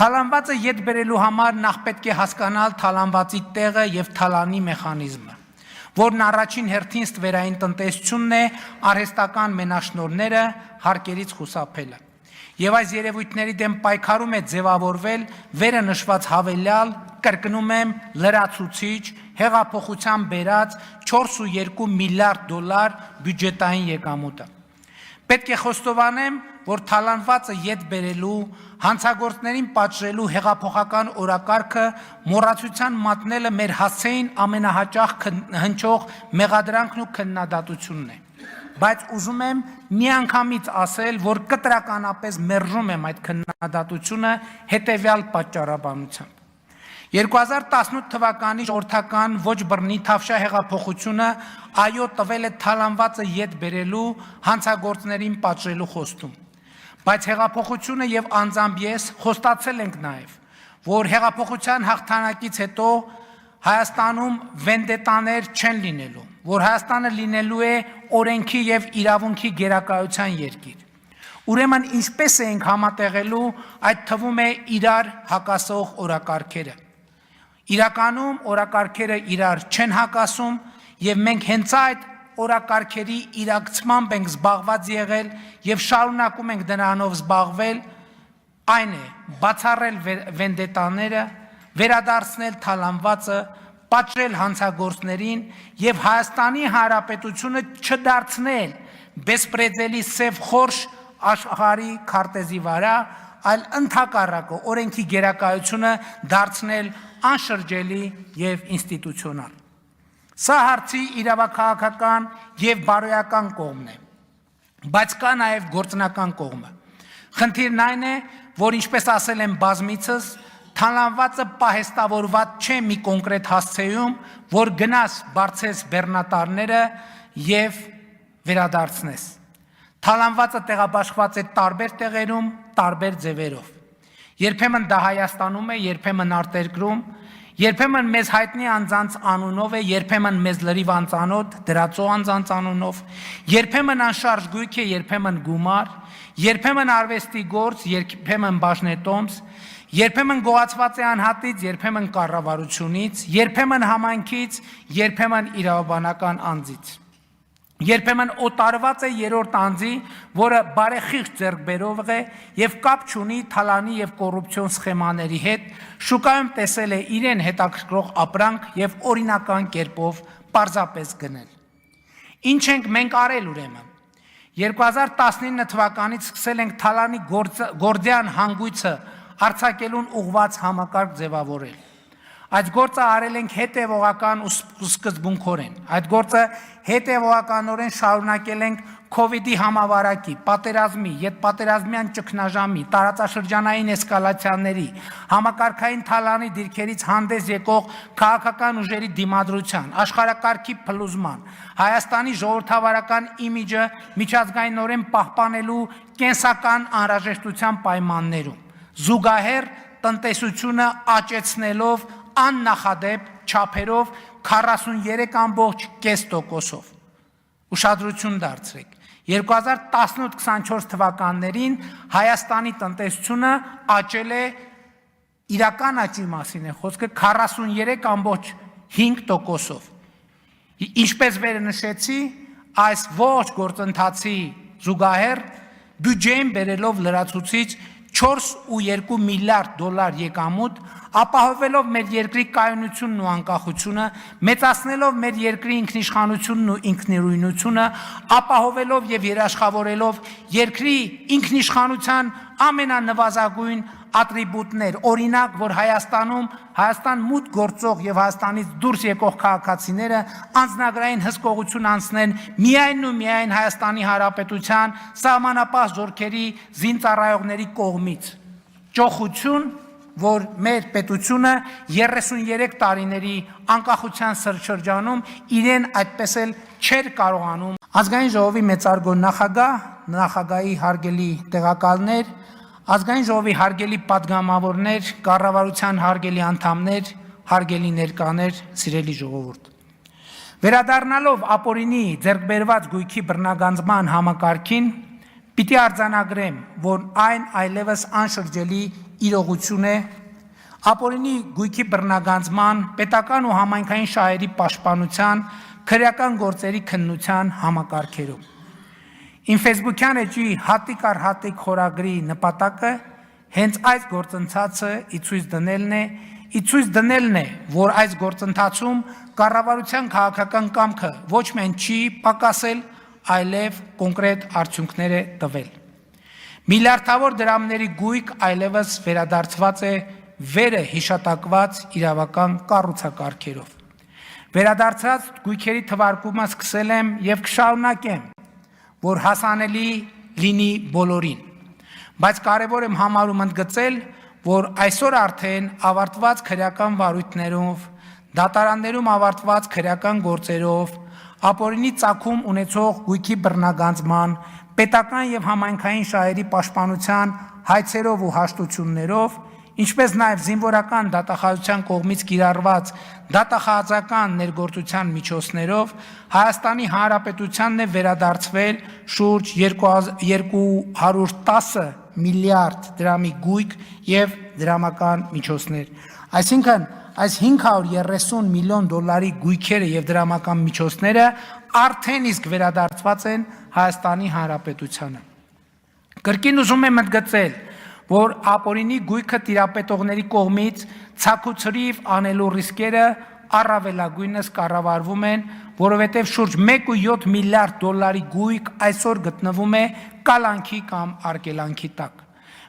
Թալանվածը ետ բերելու համար նախ պետք է հասկանալ թալանվածի տեղը և թալանի մեխանիզմը, որն առաջին հերթին ստվերային տնտեսությունն է, արհեստական մենաշնորհները, հարկերից խուսափելը։ Եվ այս երևույթների դեմ պայքարում է ձևավորվել վերը նշված հավելյալ, կրկնում եմ, լրացուցիչ, հեղափոխության բերած 4.2 միլիարդ դոլար բյուջետային եկամուտը։ Պետք է խոստովանեմ, որ թալանվածը ետ բերելու, հանցագործներին պատժելու հեղափոխական օրակարգը մոռացության մատնելը մեր հասցեին ամենահաճախ հնչող մեղադրանքն ու քննադատությունն է։ Բայց ուզում եմ միանգամից ասել, որ կտրականապես մերժում եմ այդ քննադատությունը հետևյալ պատճառաբանությամբ։ 2018 թվականի ժողովրդական ոչ բռնի թավշյա հեղափոխությունը այո տվել է թալանվածը ետ բերելու, հանցագործներին պատժելու խոստում։ Բայց հեղափոխությունը եւ անձամբ ես խոստացել ենք նաեւ, որ հեղափոխության հաղթանակից հետո Հայաստանում վենդետաներ չեն լինելու, որ Հայաստանը լինելու է օրենքի եւ իրավունքի գերակայության երկիր։ Ուրեմն ինչպես ենք համատեղելու այդ թվում է իրար հակասող օրակարգերը։ Իրականում օրակարգերը իրար չեն հակասում եւ մենք հենց այդ օրակարգերի իրակցմամբ ենք զբաղված եղել եւ շարունակում ենք դրանով զբաղվել, այն է բացառել վենդետաները, վերադարձնել թալանվածը, պատժել հանցագործներին եւ Հայաստանի Հանրապետությունը չդարձնել բեսպրեդելի սև խորշ աշխարհի քարտեզի վրա, այլ ընդհակառակը օրենքի գերակայությունը դարձնել անշրջելի եւ ինստիտուցիոնալ։ Սա հարցի իրավաքաղաքական եւ բարոյական կողմն է, բայց կա նաեւ գործնական կողմը։ Խնդիրն այն է, որ ինչպես ասել եմ բազմիցս, թալանվածը պահեստավորված չէ մի կոնկրետ հասցեում, որ գնաս բարձես բեռնատարները եւ վերադարձնես։ Թալանվածը տեղաբաշխված է տարբեր տեղերում, տարբեր ձևերով։ Երբեմն դա Հայաստանում է, երբեմն արտերկրում, երբեմն մեզ հայտնի անձանց անունով է, երբեմն մեզ լրիվ անծանոթ դրածո անձանց անունով, երբեմն անշարժ գույք է, երբեմն գումար, երբեմն արվեստի գործ, երբեմն բաժնետոմս, երբեմն գոհացված է անհատից, երբեմն կառավարությունից, երբեմն համայնքից, երբեմն իրավաբանական անձից։ Երբեմն օտարված է երրորդ անձի, որը բարեխիղճ ձեռքբերող է եւ կապ չունի թալանի եւ կոռուպցիոն սխեմաների հետ, շուկայում տեսել է իրեն հետաքրքրող ապրանք եւ օրինական կերպով պարզապես գնել։ Ինչ ենք մենք արել ուրեմն։ 2019 թվականից սկսել ենք թալանի գործյան հանգույցը արձակելուն ուղղված համակարգ ձևավորել։ Այդ գործը արել ենք հետևողական ու սկզբունքորեն։ Այդ գործը հետևողականորեն շարունակել ենք COVID-ի համավարակի, պատերազմի, ետպատերազմյան ճգնաժամի, տարածաշրջանային էսկալացիաների, համակարգային թալանի դիրքերից հանդես եկող քաղաքական ուժերի դիմադրության, աշխարհակարգի փլուզման, Հայաստանի ժողովրդավարական իմիջը միջազգայինորեն պահպանելու կենսական անհրաժեշտության պայմաններում, զուգահեռ տնտեսությունը աճեցնելով աննախադեպ չափերով 43.5%-ով։ Ուշադրություն դարձրեք։ 2018-24 թվականներին Հայաստանի տնտեսությունը աճել է իրական աճի մասին է խոսքը 43.5%-ով։ Ինչպես վերը նշեցի, այս ոչ գործընթացի զուգահեռ բյուջեին բերելով լրացուցիչ 4.2 միլիարդ դոլար եկամուտ, ապահովելով մեր երկրի կայունությունն ու անկախությունը, մեծացնելով մեր երկրի ինքնիշխանությունն ու ինքնիրույնությունը, ապահովելով եւ երաշխավորելով երկրի ինքնիշխանության ամենանվազագույն ատրիբուտներ, օրինակ, որ Հայաստան մուտք գործող եւ Հայաստանից դուրս եկող քաղաքացիները անձնագրային հսկողություն անցնեն միայն ու միայն Հայաստանի Հանրապետության սահմանապահ զորքերի զինծառայողների կողմից։ Ճոխություն, որ մեր պետությունը 33 տարիների անկախության շրջանում իրեն այդպես էլ չէր կարողանում։ Ազգային ժողովի մեծարգո նախագահի հարգելի տեղակալներ, Ազգային ժողովի հարգելի պատգամավորներ, կառավարության հարգելի անդամներ, հարգելի ներկաներ, սիրելի ժողովուրդ։ Վերադառնալով ապօրինի ձեռքբերված գույքի բռնագանձման համակարգին, Պիտի արձանագրեմ, որ այն այլևս անշրջելի իրողություն է ապօրինի գույքի բռնագանձման, պետական ու համայնքային շահերի պաշտպանության, քրեական գործերի քննության համակարգերում։ Իմ Facebook-յան էջի հատիկ առ հատիկ խորագրի նպատակը հենց այս գործընթացը ի ցույց դնելն է, որ այս գործընթացում կառավարության քաղաքական կամքը ոչ միայն չի պակասել, այլև կոնկրետ արդյունքներ է տվել։ Միլիարդավոր դրամների գույք այլևս վերադարձված է վերը հիշատակված իրավական կառուցակարգերով։ Վերադարձած գույքերի թվարկումը սկսել եմ եւ կշարունակեմ, որ հասանելի լինի բոլորին, բայց կարևոր եմ համարում ընդգծել, որ այսօր արդեն ավարտված քրեական վարույթներով, դատարաններում ավարտված քրեական գործերով, ապօրինի ծագում ունեցող գույքի բռնագանձման, պետական եւ համայնքային շահերի պաշտպանության հայցերով ու հաշտություններով, ինչպես նաև զինվորական դատախազության կողմից կիրառված դատախազական ներգործության միջոցներով Հայաստանի Հանրապետությանն է վերադարձվել շուրջ 210 միլիարդ դրամի գույք եւ դրամական միջոցներ։ Այսինքն այս 530 միլիոն դոլարի գույքերը եւ դրամական միջոցները արդեն իսկ վերադարձված են Հայաստանի Հանրապետությանը։ Կրկին ուզում եմ ընդգծել, որ ապօրինի գույքը տիրապետողների կողմից ցաքուցրիվ անելու ռիսկերը առավելագույնս կառավարվում են, որովհետև շուրջ 1.7 միլիարդ դոլարի գույք այսօր գտնվում է կալանքի կամ արգելանքի տակ։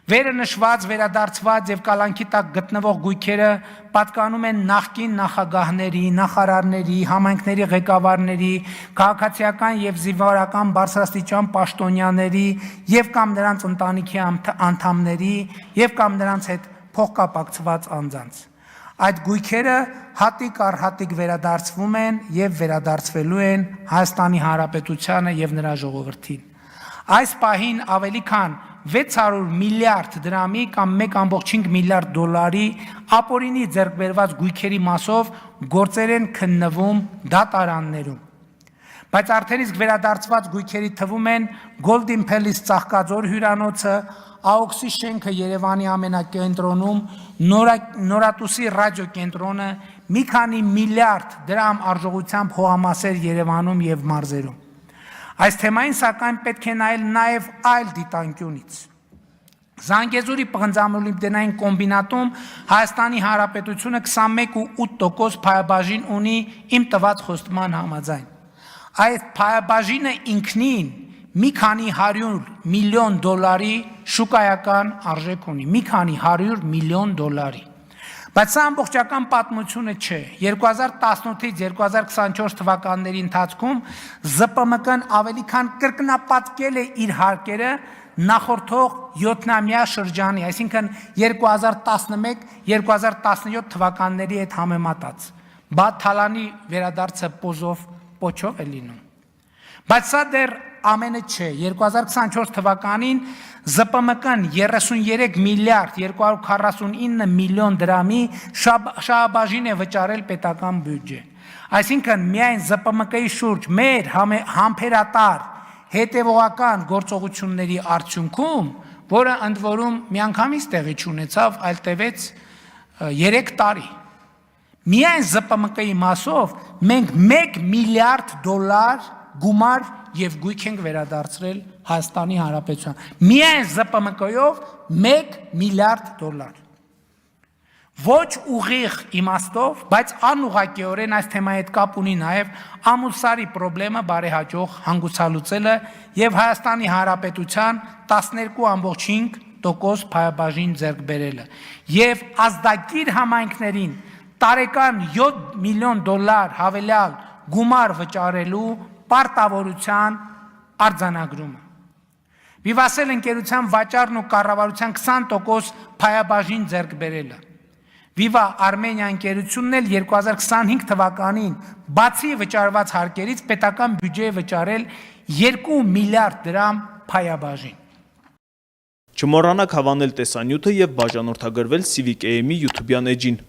Վերը նշված, վերադարձված եւ կալանքի տակ գտնվող գույքերը պատկանում են նախկին նախագահների, նախարարների, համայնքների ղեկավարների, քաղաքացիական եւ զինվորական բարձրաստիճան պաշտոնյաների եւ կամ նրանց ընտանիքի անդամների եւ կամ նրանց հետ փոխկապակցված անձանց։ Այդ գույքերը հատիկ առ հատիկ վերադարձվում են եւ վերադարձվելու են Հայաստանի Հանրապետությանը եւ նրա ժողովրդին։ Այս պահին ավելի քան 600 միլիարդ դրամի կամ 1.5 միլիարդ դոլարի ապօրինի ձեռքբերված գույքերի մասով գործեր են քննվում դատարաններում։ Բայց արդեն իսկ վերադարձված գույքերի թվում են Golden Palace Ծաղկաձոր հյուրանոցը, AOX-ի շենքը Երևանի ամենակենտրոնում, Նորատուսի ռադիոկենտրոնը, մի քանի միլիարդ դրամ արժողությամբ հողամասեր Երևանում եւ մարզերում։ Այս թեմային սակայն պետք է նայել նաև այլ դիտանկյունից։ Զանգեզուրի պղնձամոլիբդենային կոմբինատում Հայաստանի Հանրապետությունը 21.8% փայաբաժին ունի իմ տված խոստման համաձայն։ Այդ փայաբաժինը ինքնին մի քանի 100 միլիոն դոլարի շուկայական արժեք ունի, մի քանի 100 միլիոն դոլարի։ Բայց սա ամբողջական պատմությունը չէ։ 2018-ից 2024 թվականների ընթացքում ԶՊՄԿ-ն ավելի քան կրկնապատկել է իր հարկերը նախորդող 7-ամյա շրջանի, այսինքն 2011-2017 թվականների հետ համեմատած։ Բա թալանի վերադարձը պոչով է լինում։ Բայց սա դեռ ամենը չէ։ 2024 թվականին ԶՊՄԿ-ն 33 միլիարդ 249 միլիոն դրամի շահաբաժին է վճարել պետական բյուջե։ Այսինքն միայն ԶՊՄԿ-ի շուրջ մեր համբերատար հետևողական գործողությունների արդյունքում, որը ընդ որում միանգամից տեղի չունեցավ, այլ տևեց 3 տարի։ Միայն ԶՊՄԿ-ի մասով մենք 1 միլիարդ դոլար գումար եւ գույք ենք վերադարձրել Հայաստանի Հանրապետության։ Միայն ԶՊՄԿ-ով 1 միլիարդ դոլար։ Ոչ ուղիղ իմաստով, բայց անուղղակիորեն այս թեմայի հետ կապ ունի նաև ամուսարի խնդրը բարեհաջող հանգուցալուծելը եւ Հայաստանի Հանրապետության 12.5% փայաբաժին ձեռք բերելը եւ ազդագիր համայնքներին տարեկան 7 միլիոն դոլար հավելյալ գումար վճարելու պարտավորության արձանագրումը։ Վիվասել ընկերության վաճառն ու կառավարության 20% փայաբաժին ձեռք բերելը։ Viva Armenia ընկերությունն էլ 2025 թվականին բացի վճարված հարկերից պետական բյուջե է վճարել 2 միլիարդ դրամ փայաբաժին։ Չմոռանաք հավանել տեսանյութը եւ բաժանորդագրվել Civic AM-ի YouTube-յան էջին։